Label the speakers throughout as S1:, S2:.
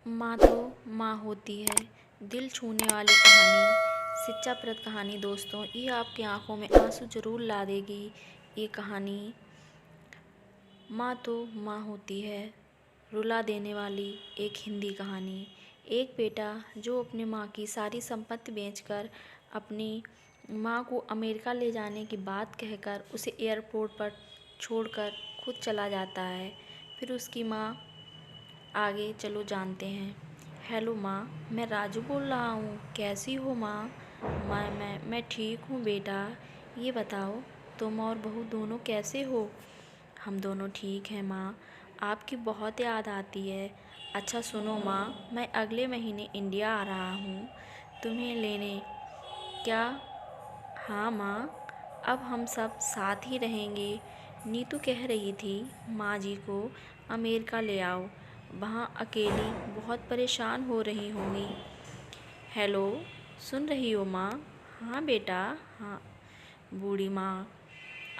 S1: माँ तो माँ होती है। दिल छूने वाली कहानी, शिक्षाप्रद कहानी दोस्तों, ये आपकी आंखों में आंसू जरूर ला देगी। ये कहानी माँ तो माँ होती है, रुला देने वाली एक हिंदी कहानी। एक बेटा जो अपनी माँ की सारी संपत्ति बेचकर अपनी माँ को अमेरिका ले जाने की बात कहकर उसे एयरपोर्ट पर छोड़कर खुद चला जाता है। फिर उसकी माँ, आगे चलो जानते हैं। हेलो माँ, मैं राजू बोल रहा हूँ। कैसी हो माँ? मैं ठीक हूँ बेटा। ये बताओ, तुम और बहू दोनों कैसे हो? हम दोनों ठीक हैं माँ। आपकी बहुत याद आती है। अच्छा सुनो माँ, मैं अगले महीने इंडिया आ रहा हूँ तुम्हें लेने। क्या? हाँ माँ, अब हम सब साथ ही रहेंगे। नीतू कह रही थी माँ जी को अमेरिका ले आओ, वहाँ अकेली बहुत परेशान हो रही होंगी। हेलो, सुन रही हो माँ? हाँ बेटा, हाँ। बूढ़ी माँ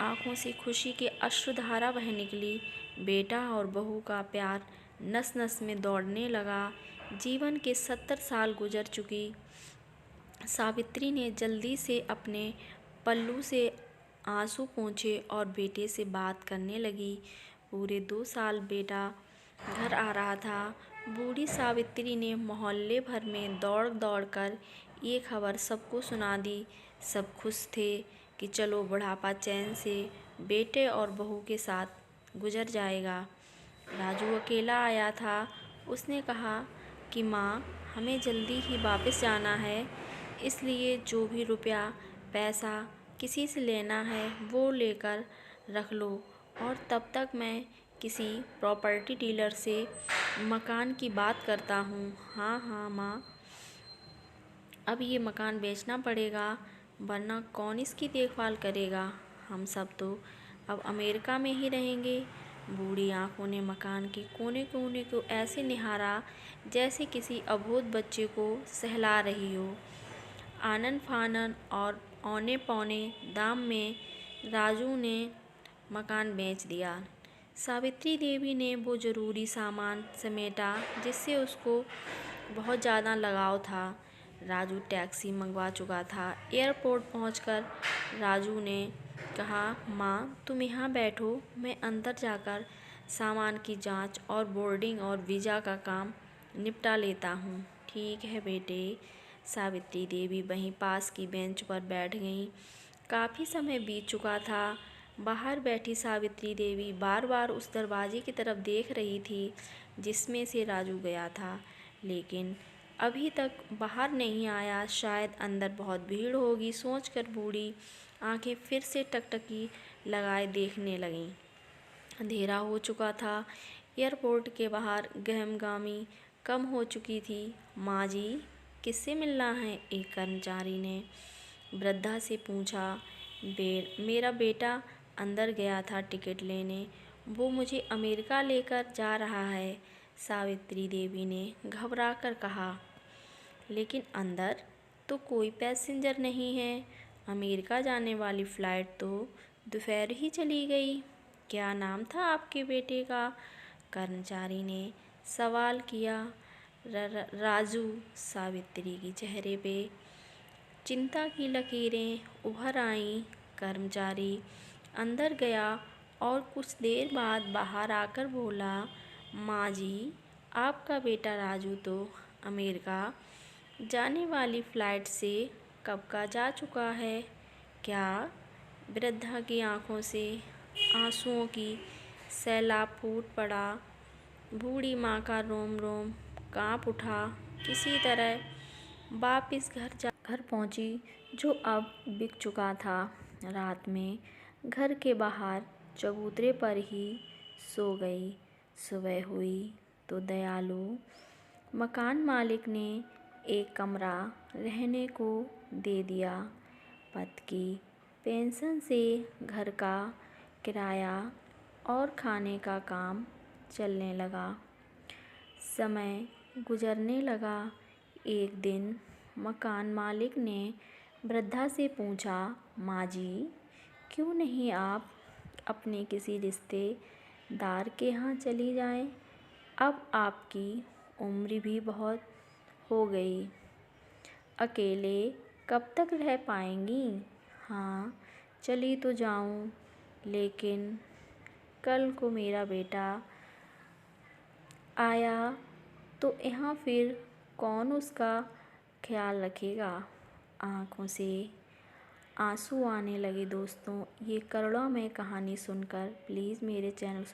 S1: आंखों से खुशी की अश्रुधारा बह निकली। बेटा और बहू का प्यार नस नस में दौड़ने लगा। जीवन के 70 साल गुजर चुकी सावित्री ने जल्दी से अपने पल्लू से आंसू पोंछे और बेटे से बात करने लगी। पूरे 2 साल बेटा घर आ रहा था। बूढ़ी सावित्री ने मोहल्ले भर में दौड़ दौड़ कर ये खबर सबको सुना दी। सब खुश थे कि चलो बुढ़ापा चैन से बेटे और बहू के साथ गुजर जाएगा। राजू अकेला आया था। उसने कहा कि माँ, हमें जल्दी ही वापस जाना है, इसलिए जो भी रुपया पैसा किसी से लेना है वो लेकर रख लो, और तब तक मैं किसी प्रॉपर्टी डीलर से मकान की बात करता हूँ। हाँ हाँ माँ, अब ये मकान बेचना पड़ेगा, वरना कौन इसकी देखभाल करेगा। हम सब तो अब अमेरिका में ही रहेंगे। बूढ़ी आंखों ने मकान के कोने कोने को ऐसे निहारा जैसे किसी अबोध बच्चे को सहला रही हो। आनन फानन और औने पौने दाम में राजू ने मकान बेच दिया। सावित्री देवी ने वो ज़रूरी सामान समेटा जिससे उसको बहुत ज़्यादा लगाव था। राजू टैक्सी मंगवा चुका था। एयरपोर्ट पहुंचकर राजू ने कहा, माँ तुम यहाँ बैठो, मैं अंदर जाकर सामान की जांच और बोर्डिंग और वीज़ा का काम निपटा लेता हूँ। ठीक है बेटे। सावित्री देवी वहीं पास की बेंच पर बैठ गईं। काफ़ी समय बीत चुका था। बाहर बैठी सावित्री देवी बार बार उस दरवाजे की तरफ देख रही थी जिसमें से राजू गया था, लेकिन अभी तक बाहर नहीं आया। शायद अंदर बहुत भीड़ होगी सोचकर बूढ़ी आंखें फिर से टकटकी लगाए देखने लगीं। अंधेरा हो चुका था। एयरपोर्ट के बाहर गहमगामी कम हो चुकी थी। माँ जी, किससे मिलना है? एक कर्मचारी ने वृद्धा से पूछा। मेरा बेटा अंदर गया था टिकट लेने, वो मुझे अमेरिका लेकर जा रहा है, सावित्री देवी ने घबराकर कहा। लेकिन अंदर तो कोई पैसेंजर नहीं है। अमेरिका जाने वाली फ़्लाइट तो दोपहर ही चली गई। क्या नाम था आपके बेटे का? कर्मचारी ने सवाल किया। राजू। सावित्री के चेहरे पे चिंता की लकीरें उभर आईं। कर्मचारी अंदर गया और कुछ देर बाद बाहर आकर बोला, माँ जी, आपका बेटा राजू तो अमेरिका जाने वाली फ़्लाइट से कब का जा चुका है। क्या? वृद्धा की आंखों से आंसुओं की सैलाब फूट पड़ा। बूढ़ी माँ का रोम रोम काँप उठा। किसी तरह वापस घर पहुंची, जो अब बिक चुका था। रात में घर के बाहर चबूतरे पर ही सो गई। सुबह हुई तो दयालु मकान मालिक ने एक कमरा रहने को दे दिया। पति की पेंशन से घर का किराया और खाने का काम चलने लगा। समय गुजरने लगा। एक दिन मकान मालिक ने वृद्धा से पूछा, माँ जी, क्यों नहीं आप अपने किसी रिश्तेदार के यहाँ चली जाएं? अब आपकी उम्र भी बहुत हो गई। अकेले कब तक रह पाएंगी? हाँ, चली तो जाऊँ, लेकिन कल को मेरा बेटा आया तो यहाँ फिर कौन उसका ख्याल रखेगा? आँखों से आंसू आने लगे दोस्तों। ये करुणा में कहानी सुनकर प्लीज़ मेरे चैनल